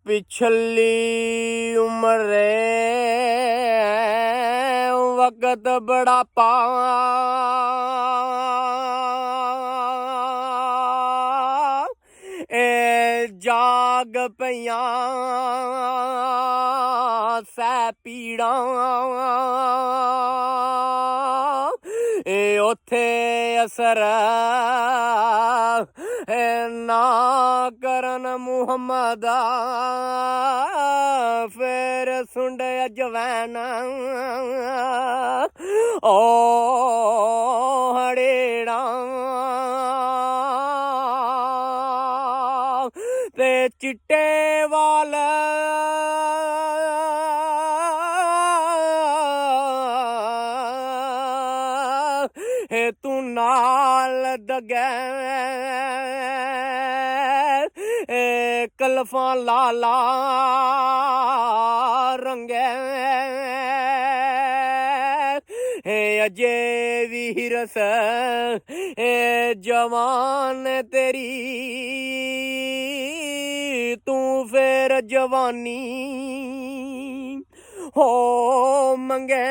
पिछली उम्र वक्त बड़ा पा ए जाग पईयां सै पीड़ां ए ओथे असर ना करन मुहम्मद फिर सुंड अजवैन ओ हड़ेड़ा ते चिट्टे वाल हे तू नाल दगै कलफा लाला रंगै हे अजे वीरस जवान तेरी तू फिर जवानी हो मंगे